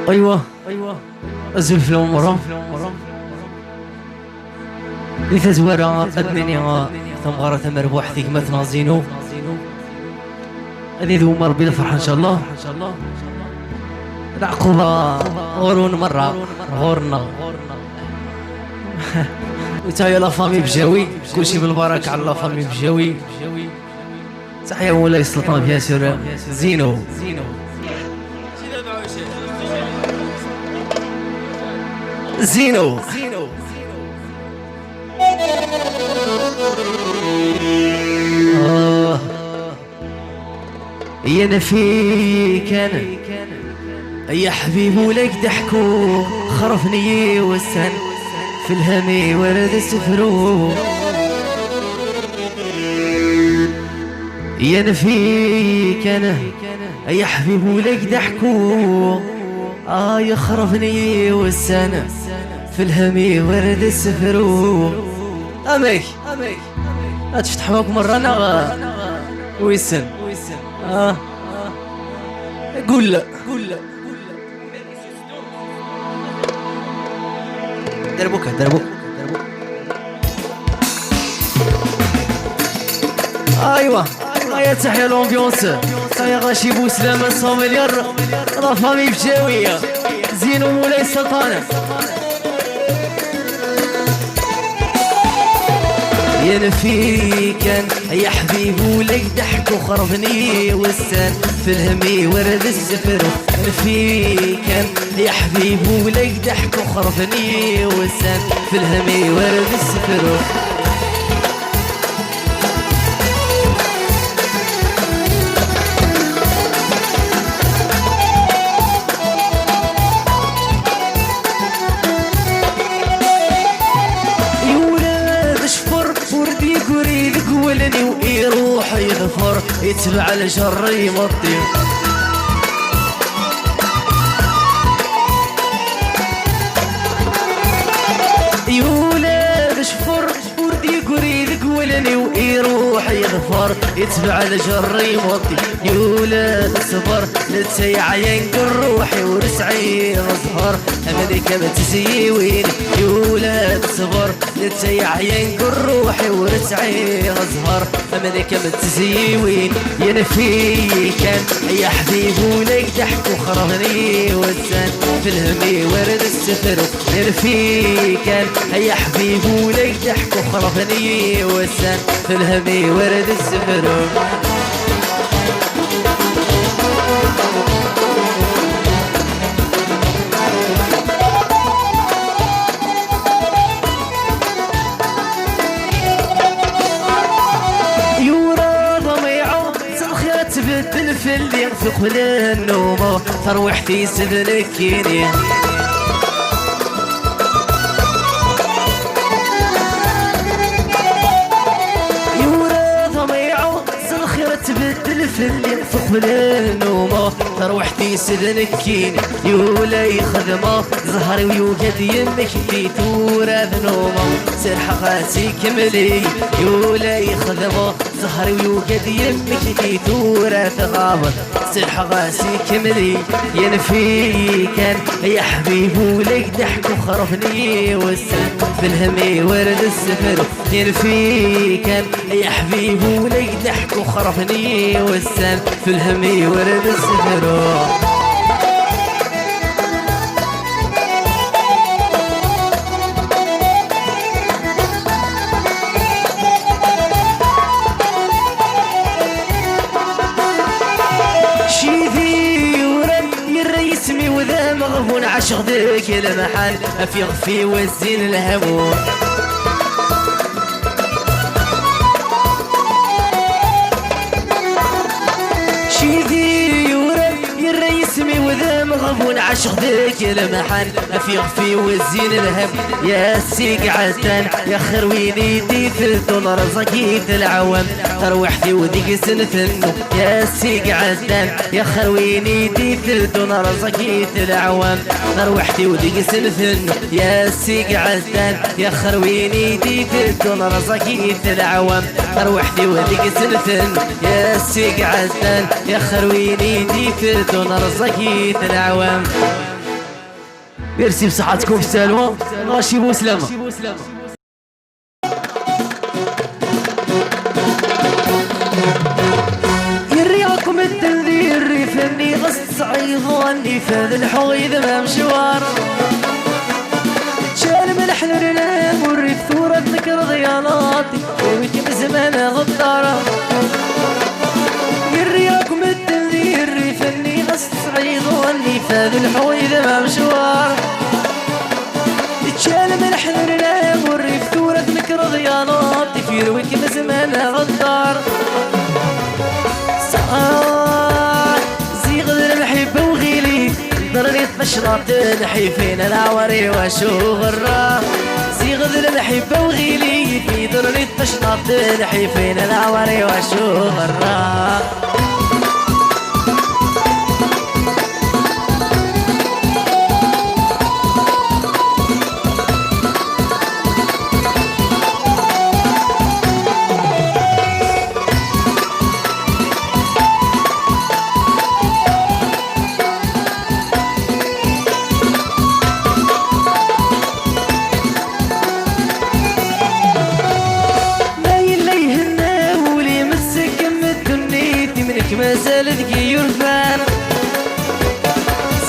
ايوه ازول في الامور إذا زوارا الدنيا ثمغرة مربوح ثيك مثنا زينو هذه ذو مر بالفرحة إن شاء الله. العقوبة غورون مرة غورنا وتايا لا فامي بجاوي كلشي بالبركة على لا فامي بجاوي. تحية مولاي السلطان بيان سور زينو. زينو يا نفيك انا يا حبيب ولك ضحكو خرفني والسن في الهمي ورد السفرو. يا نفيك انا يا حبيب ولك ضحكو يخرفني والسن في الهمي ورد السفرو. اميك تفتح معك مرة انا ويسن قول لا دربوك ايوه يا تحيا الامبيونس يا غاشي بوسلامة صاملير لا فامي بجاوية زينو مولاي السلطانة. يا نفيكن يا حبيب ولك ضحك وخربني والسن في الهمي ورد السفر. نفيكن يا حبيب ولك ضحك وخربني والسن في الهمي ورد السفر. ولني ويروح يغفر يتبع الجر يمضي. يولاد شفر وردي يقريدك ولني ويروح يغفر يتبع الجر يمضي. يولاد صبر لتسيع ينقر روحي ورسعي غزهر أمريكا بتزيوين. يولاد صبر لتسيع ينقر روحي ورسعي غزهر أمريكا بتزيوين. يا نفيكن يا حبيب ولك ضحك وخربني والسن في الهمي ورد السفر. يا نفيكن يا حبيب ولك ضحك وخربني والسن في الهمي ورد السفر. تبدل في اللي ينفق للنوم تروحتي سبلكيني. يورا ضميعو الخير تبدل في اللي ينفق للنوم تروحتي سبلكيني. يولاي خدمة زهري ويوجد يمك في تورا ذنومه سير حقاتي كملي. يولاي خدمة زهري ويوجد يمك في تورا ثغابر سير حقاتي كملي. يا نفيكن يا حبيب ولك ضحك وخرفني والسن في الهمي ورد السفر. يا نفيكن يا حبيب ولك ضحك وخرفني والسن في الهمي ورد السفر. اسمي وذا مغبون عشق ذاك المحل افيغ في والزين الهمون. شيدي يورب يرى اسمي وذا مغبون عشق ذاك المحل افيغ في والزين الهم. يا سيق عتان يا خرويني دي ثلثون رزقيت العوام تروحتي وذيك سنثنو. يا سيق عتان يا خرويني دي ثلثون رزقيت العوام تروحتي وذيك سنثنو. يا سيق عتان يا خرويني دي ثلثون رزقيت العوام تروحتي وذيك سنثنو. يا سيق عتان يا خرويني دي ثلثون رزقيت العوام ميرسي بصحتكم في السلوى. غاشي بوسلامة. يرياكم التنذير فني غصت صعيداني فهذا الحويذ ما مشوار شال من حلرنا وريف ثورة ذكر ضياناتي ويكم زمان غدارة يرياكم التنذير فني غصت صعيداني فهذا الحويذ ما مشوار شال من حلرنا وريف ثورة ذكر ضياناتي في ويكم زمان غدار زيغ المحبة وغيلي ضرني طشرات الحيفين العوري وشو غرا زيغ المحبة وغيلي في ضرني طشرات الحيفين العوري وشو غرا ما زال ذكي يرفان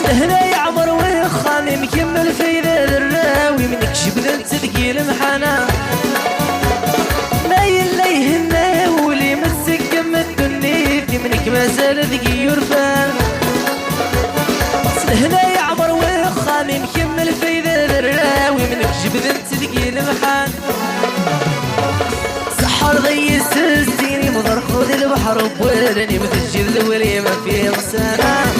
سهنا يعمر ويخاني مكمل في ذا الراوي منك جبل تذكي المحانا ما يليه الناولي مسك الدنيتي منك ما زال ذكي يرفان سهنا يعمر ويخاني مكمل في ذا الراوي منك جبل تذكي المحان سحر ضي السستيني مضر خذ البحر بورني مثل ولي ما فيه غسانة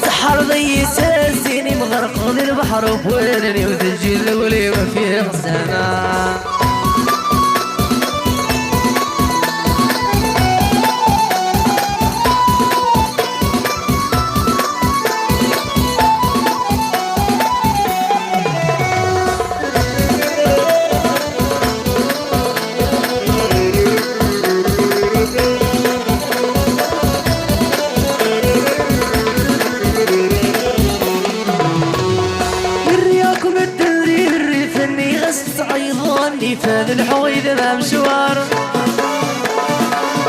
سحر ضي السستيني مضر خذ البحر بورني مثل ولي ما فيه غسانة فهذا الحويذ ما مشوار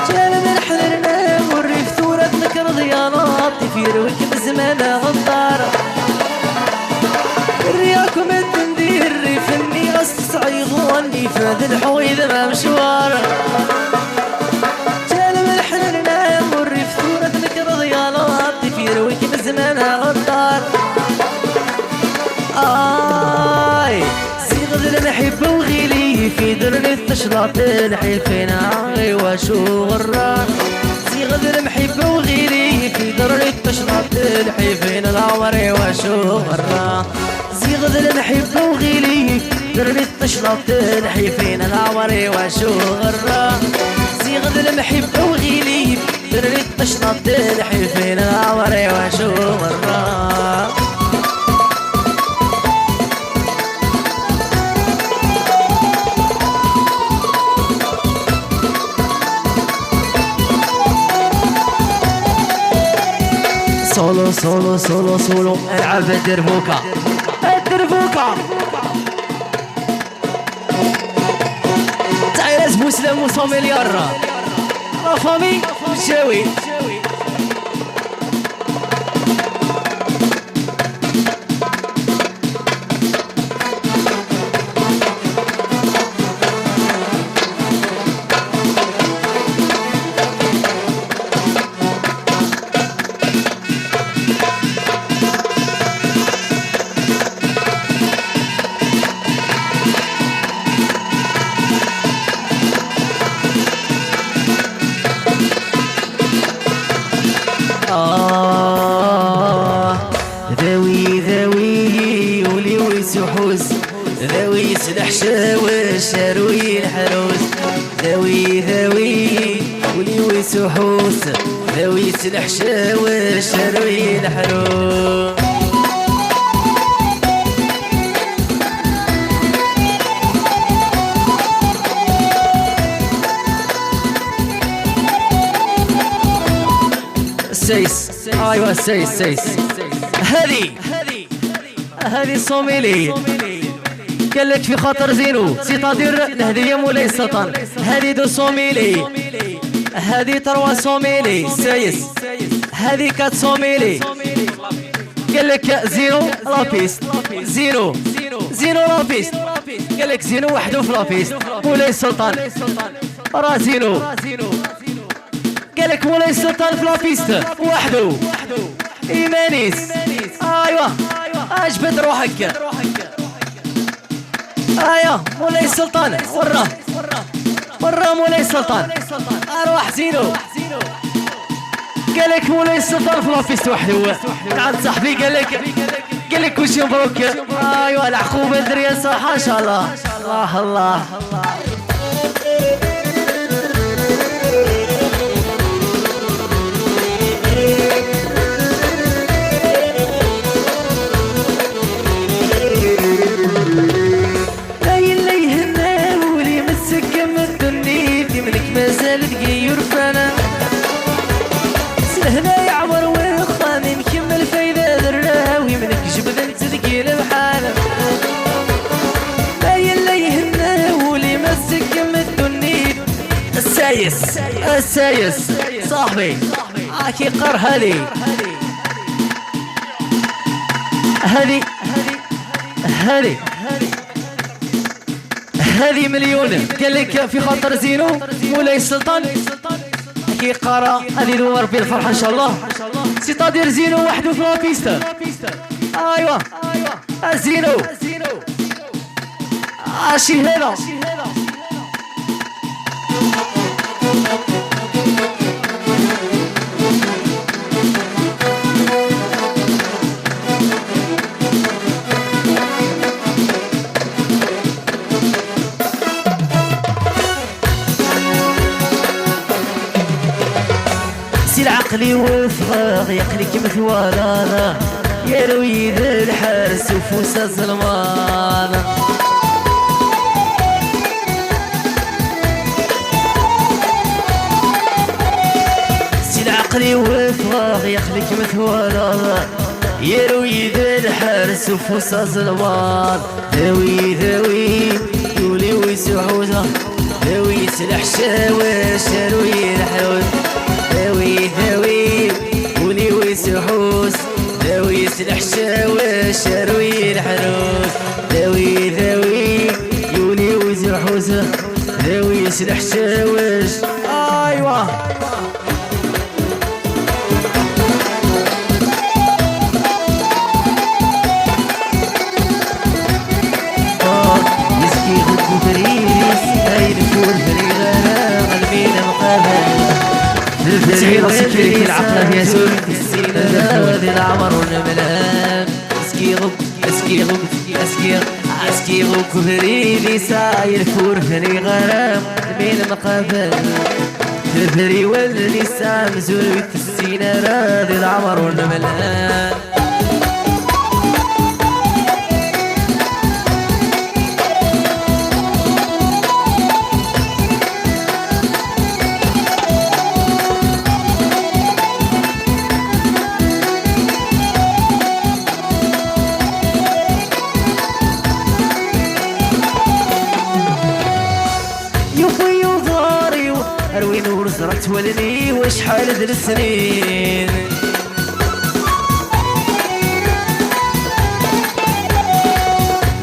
جال من حلرنا وريف ثورة ذكر ضياناتي في رويك بزمان غدار رياكم التندير فني غص عيضوني فهذا الحويذ ما مشوار جال من حلرنا وريف ثورة ذكر ضياناتي في رويك بزمان غدار المحبة وغيلي في درني التشراط الحيفين عاي وشو غران صيغ المحبة وغيلي في درني التشراط الحيفين العوري وشو غران صيغ المحبة وغيلي درني التشراط الحيفين العوري وشو غران صيغ المحبة وغيلي درني التشراط الحيفين العوري وشو غران سولو سولو سولو سولو العب الدربوكا الدربوكا تعال بوسلام وصوميليار رافامي وشاوي ذوي ذوي ولي ويسحوس ذوي سلح شاوش شاروي الحروس ذوي ذوي ولي ويسحوس ذوي سلح شاوش شاروي الحروس سيس ايوه سيس هذه هذه صوميلي قال لك في خاطر زينو سيتادير الهدية مولاي السلطان. هذه دو صوميلي، هذه تروا صوميلي سايس، هذه كات صوميلي قال لك زينو لابيست، زينو لابيست قال لك زينو وحده في لابيست مولاي السلطان. راه زينو قال لك مولاي السلطان في لابيست وحده. ايمانيس ايوا اجبد روحك. مولاي السلطان وراه مولاي السلطان. اروح زينو قال لك مولاي السلطان في لابيست وحده. عند صاحبي قال لك وش مبروك. ايوا العقوبه الدريه صح ان شاء الله. الله مازال تغير فانا سلهنا يعبر ويخان نكمل فايدة دراوي منك جبد انت تقيل بحالة باين لا يهنا ولي مسك مدني. السايس صاحبي عاكي قر هذه مليون قال لك في خاطر زينو مولاي السلطان كي قرا هذه دور بالفرحه ان شاء الله. سيتادير زينو وحده في لابيستا. ايوا زينو عاشي هذا العقلي والفراغ يقلك مثوالا يا رويد الحارس وفوس الظلمان. سي العقلي والفراغ يقلك مثوالا يا رويد الحارس وفوس الظلمان. ذوي يولي ويسعوزه ذوي سلح شاوش روي الحوز ذوي ولي ويسحوس ذوي سلح شاوش روي الحروس ذوي يولي ويسحوس ذوي سلح شاوش. ايوا يسكي غدو فريس هاي الفور فريغانا قلبينا مقابل الفريق سكري العقل في يسول ذي العمر والملام. اسكي غب كفري ساير فور فري غرام بين مقابل الفري واللسان زول السينة راضي العمر والملام. اروي نور زرت ولني وشحال ذي السنين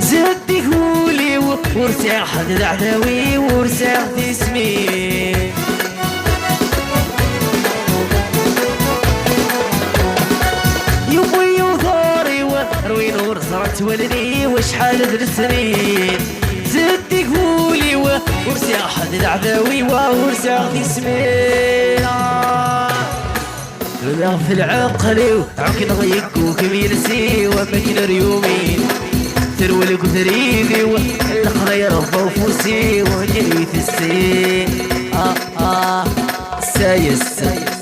زدي هولي ورتاح حد عداوي ورتاح ذي سمين. يبوي وثاري اروي نور زرت ولني وشحال ذي السنين زدي قولي ورساح العداوي ورساح ذي سمين. لا في العقل عقل ضيق وكبير سي ومكن ريومين ترولك وتريدي والخضير وفوسي وجريت السين.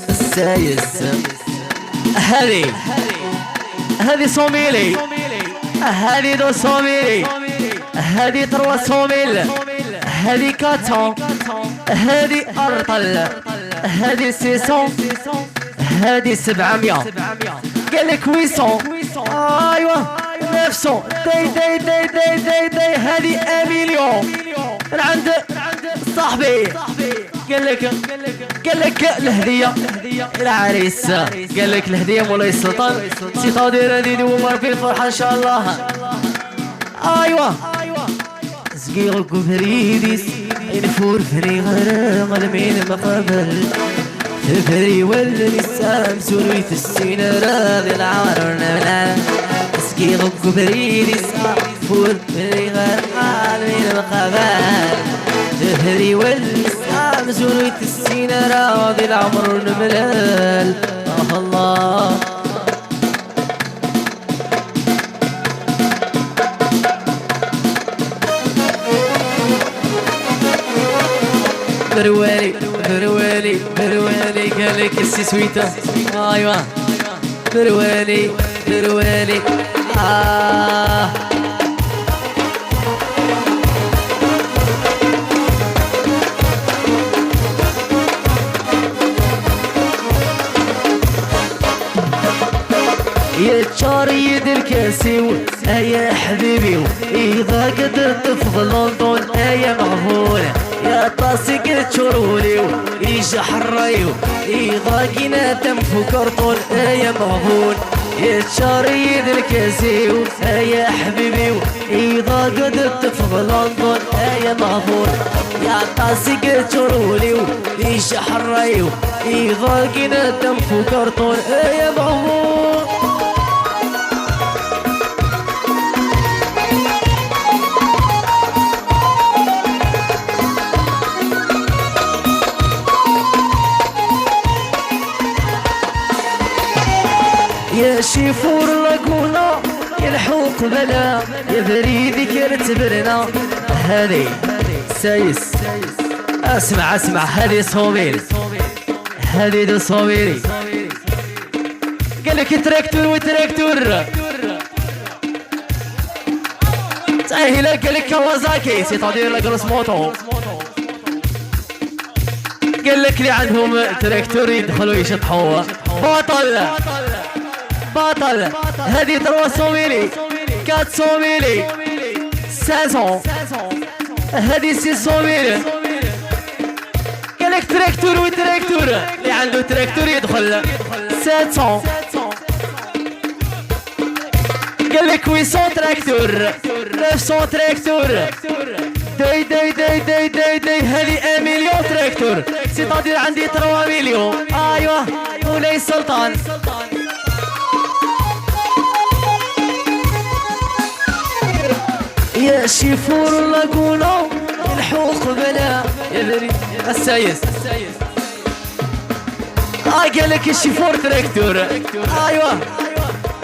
السايس هذه صوميلي هذه دو صوميلي هذه تروى صوميل هذه كاتون هذه أرطل هذه 600 هذه 700 قال لك 800. ايوه 900 داي هذه اميليون من عند صاحبي. قال لك الهديه العريس، قال لك الهديه مولاي السلطان سي طادير هذه ومر بالفرحه ان شاء الله. ايوا صغير كفريديس ينفور فري غير غلمين مقابل فري ولني السامسون ويت السين راضي العار نبلا صغير كفريديس ينفور فري غير غلمين مقابل فري ولني السامسون ويت السين راضي العمر نبلال. الله بروالي قالك السي سويته. ايوا بروالي يا تشاري الكاسيو يا حبيبي إذا قدرت في لندن يا مغفولة يا طاسق تشرولي إيش حريو إذا كنا تنفو كرطون يا مغفول يا تشاري الكاسيو يا حبيبي إذا قدرت في لندن يا مغفول يا طاسق تشرولي إيش حريو إذا كنا تنفو كرطون يا مغفول. يا شيفور لاقونا يا الحوق بلا يا بريدي كرتبرنا هذه سايس. اسمع هذه صوميري هذه دو صوميري قالك تراكتور وتراكتور تأهيلا قالك كوازاكي سي تادير لك رسموتو قالك لي عندهم تراكتور يدخلوا يشطحوا بطل هذه 300 400 500 هذه 600 قالك تراكتور وتراكتور اللي عنده تراكتور يدخل 700 قالك 800 تراكتور 900 تراكتور داي هذه 1 مليون تراكتور سي تادير عندي 3 مليون. ايوه مولاي السلطان يا شيفور لاقونا الحوق بلا يا بريد السايس. قالك الشيفور تراكتور. ايوه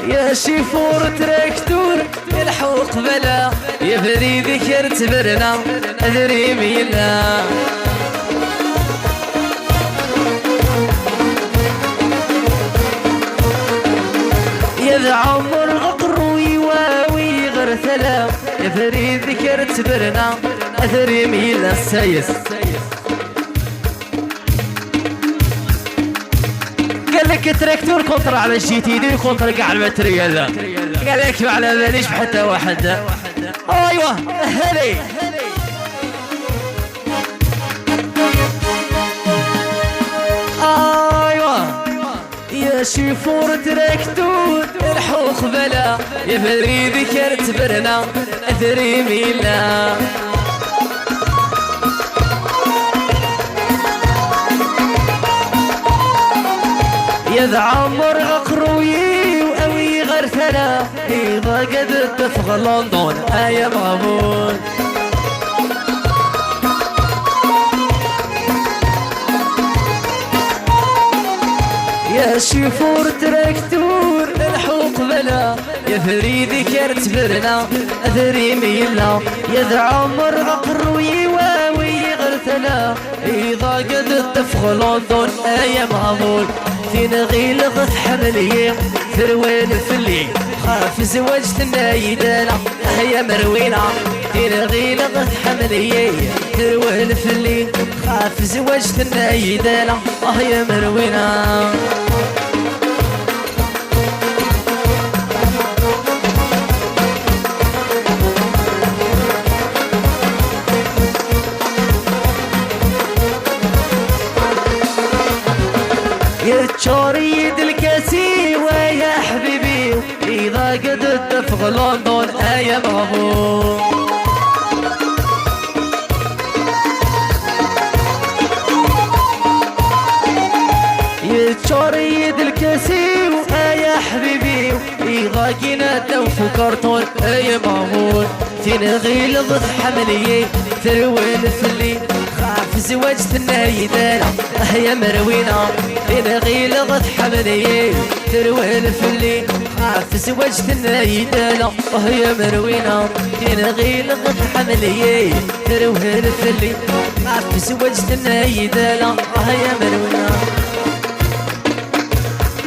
يا شيفور تراكتور الحوق بلا يا بريد كرتبرنا ادري ميلا يا ذا عمر غقروي واوي غرثلا يا فريد كرتبرنا اثري ميلا السايس. قالك تراكتور كونتر على الجي تي دي كونتر كاع الماتريال قالك ما على باليش بحتى واحد. ايوه هذي ايوه يا شيفور تراكتور الحوق بلا يا فريد كرتبرنا اثري ميلا يا ذا عمر غقروي وقوي غرثنا إذا قدرت في لندن يا مغبون. يا شيفور تراكتور الحوق بلا يا فريدي كرتبرنا اثري ميلا يا ذا عمر غقروي واوي غرثنا إذا قدرت في لندن يا مغبون. تنغي لغث حملية ثروين فلي خاف زواجت النايدانا هيا مروينا تنغي لغث حملية ثروين فلي خاف زواجت النايدانا هيا مروينا. راقد الدف لندن يا مامون يتشريد الكاسي يا حبيبي يغاقينا دوف كرتون يا مامون تنغي لضد حملية تروين فلي خاف زواج النايدانة يا مروينا تنغي لضد حملية تروين فلي خاف زواج النايدانة يا مروينا تنغي لضد حملية تروين فلي خاف زواج النايدانة يا مروينا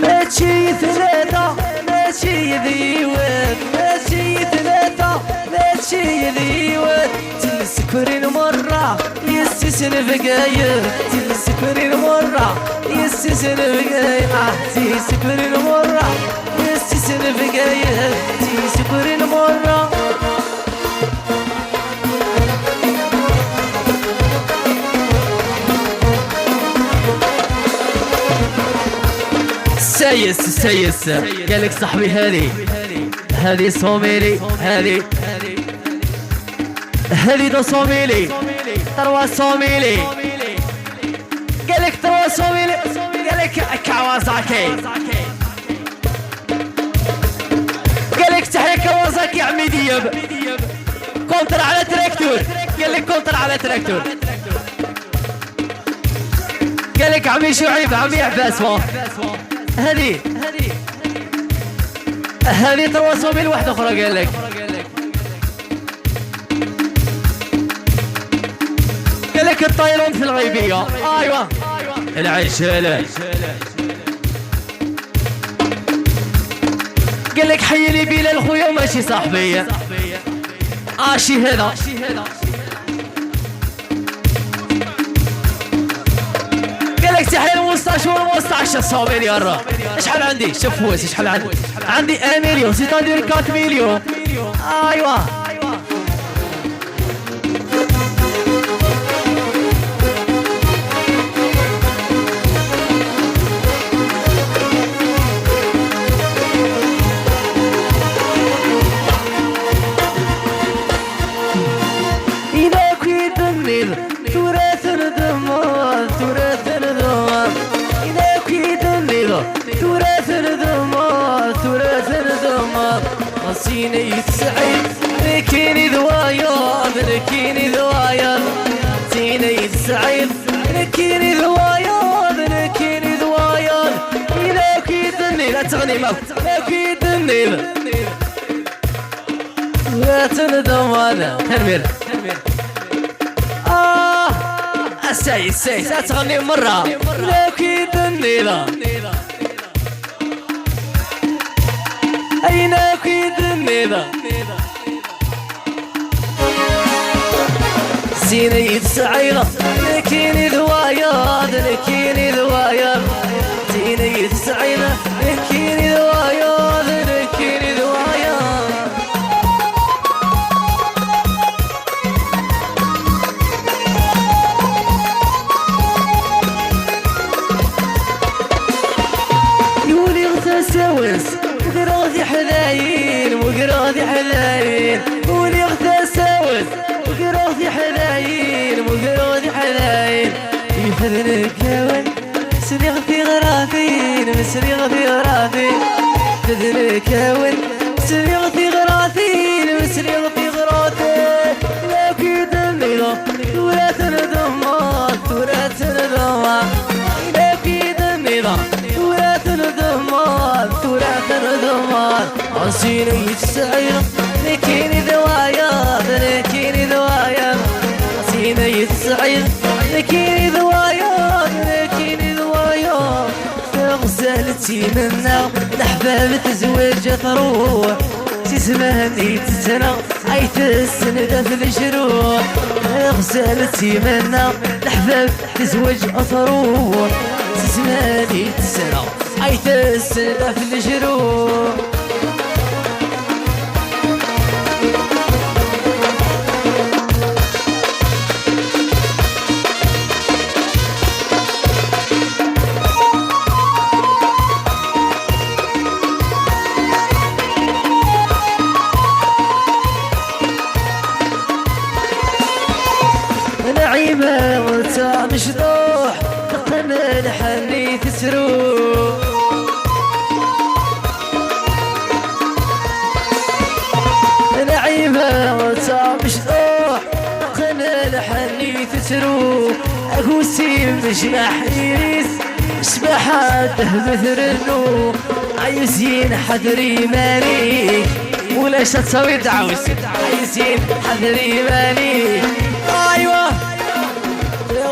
ماشي ثلاثة ماشي ذيوان ماشي ثلاثة ماشي ذيوان تنسكرين مرة يسسن بقاير تنسكرين مرة يسسن بقاير تنسكرين مرة يسسن بقاير تنسكرين مرة سيس قالك صاحبي هذه صوميلي هذه دو صوميلي تروى صوميلي قالك تروى صوميلي قالك كواساكي قالك تحية كواساكي عمي دياب كونتر على تراكتور قالك كونتر على تراكتور قالك عمي شعيب عمي عباس هذه تروى صوميل واحدة أخرى قالك قالك الطيران في الغيبية أيوة العجالة قالك حيلي بلال خويا ماشي صاحبي شي هذا قالك تحية المستشفى والمستعشى الصوميل يا الرا شحال عندي شوف فوز شحال عندي 1 مليون سيتادير 4 مليون ايوا إذا كنت النيل تراث الدمار تراث الدمار إذا كنت النيل تراث الدمار تراث الدمار نسيني سعيد لكن ذوايا لكن ذوايا نسيني سعيد لكن ذوايا لكن ذوايا إذا كنت النيل لا تغني معك إذا كنت النيل تراث الدمار تنمير السي تغني مرة لكن النيلة أين كيد النيلة سيني سعيدة لكن ذوايا لكن ذوايا سيني سعيدة لكن ذوايا لكن ذوايا سوس وقراضي حلاين وقراضي حلاين ولي اغتسوس وقراضي حلاين وقراضي حلاين يفذن الكون مسريغ في غراثين مسريغ في غراثين فذن الكون مسريغ في غراثين مسريغ في غراثين لكن دميغ ثورة الدمار ثورة الدمار لكن دميغ ثورة الدمار ثورة الدمار عصيني السعيرة لكن ذوايا لكن ذوايا عصيني السعيرة لكن ذوايا لكن ذوايا غزالتي منا الأحباب تزوج تروح تسمع نيت سنة عيت السنة في الجروح غزالتي منا الأحباب تزوج تروح تسمع نيت سنة عيت السنة في الجروح ما مشروع قنا الحني تتروح أقوسي مجمع حيريس شبحاته مثل النور عايزين حذري مالي ولاش تسوي دعوس عايزين حذري مالي أيوة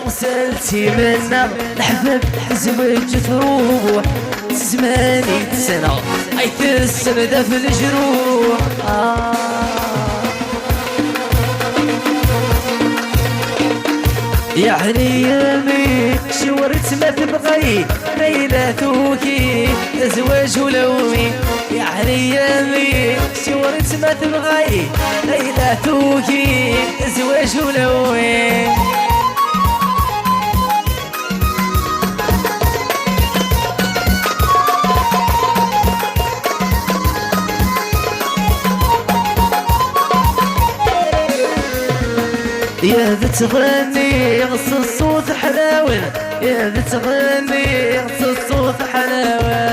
غسلتي منا الحباب حزمت تروح زماني سنة عيت السندة في الجروح يعني يامي شورت ما تبغي ليلة توكي زواج ولومي يعني يامي شورت ما تبغي ليلة توكي زواج ولومي يا بتغني غص الصوت حلاوة يا بتغني غص الصوت حلاوة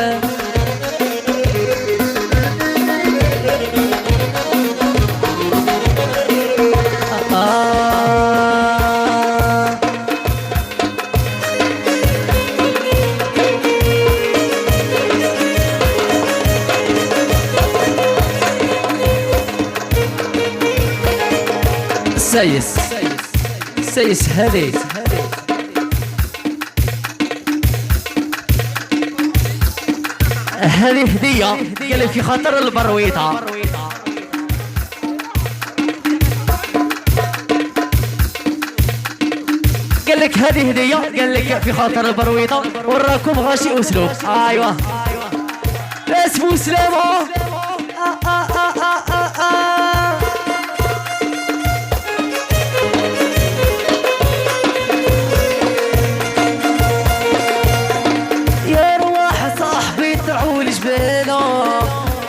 سيس هذه هدية قال لي في خاطر البرويطة قال لك هذه هدية قال لك في خاطر البرويطة وراكم غاشي أسلوب أيوة اسمه سلامة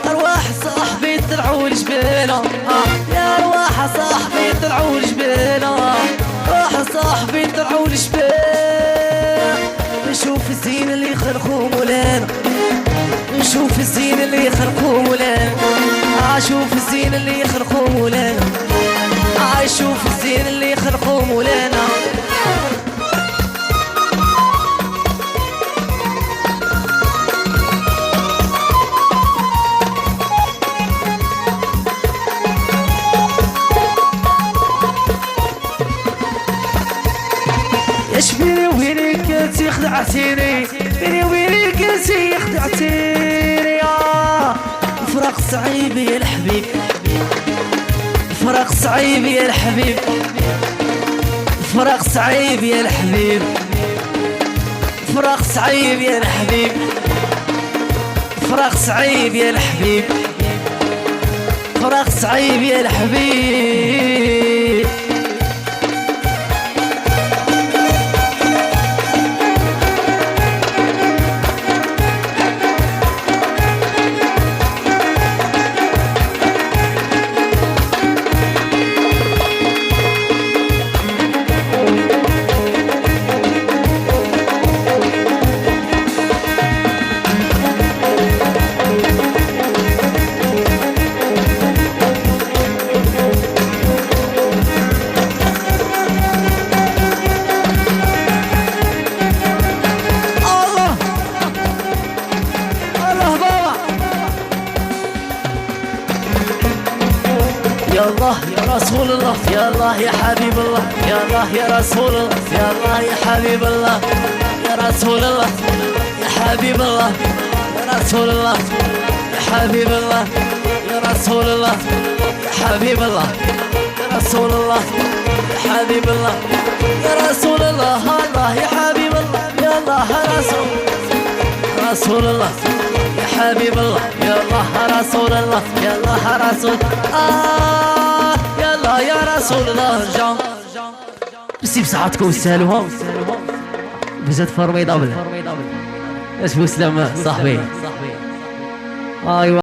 أرواح صاحبي طلعوا الجبيلة يا أرواح صاحبي طلعوا الجبيلة أرواح صاحبي طلعوا الجبيلة نشوف الزين اللي خلقوا مولانا نشوف الزين اللي خلقوا مولانا شوف الزين اللي خلقوا مولانا شوف الزين اللي خلقوا مولانا اش بيني وبينك انتي خدعتيني بيني وبينك انتي خدعتيني فراق صعيب يا الحبيب فراق صعيب يا الحبيب فراق صعيب يا الحبيب فراق صعيب يا الحبيب فراق صعيب يا الحبيب فراق صعيب يا الحبيب يا الله يا رسول الله يا الله يا حبيب الله يا الله يا رسول الله يا الله يا حبيب الله يا رسول الله يا حبيب الله يا رسول الله يا حبيب الله يا رسول الله يا حبيب الله يا رسول الله يا حبيب الله يا رسول الله الله يا حبيب الله يا الله رسول الله يا حبيب الله يا الله رسول الله يا الله رسول يا الله يا رسول الله رجع بس بساعتكم تسالوها بزاد فرمي دبل اش بو سلامة صاحبي ايوا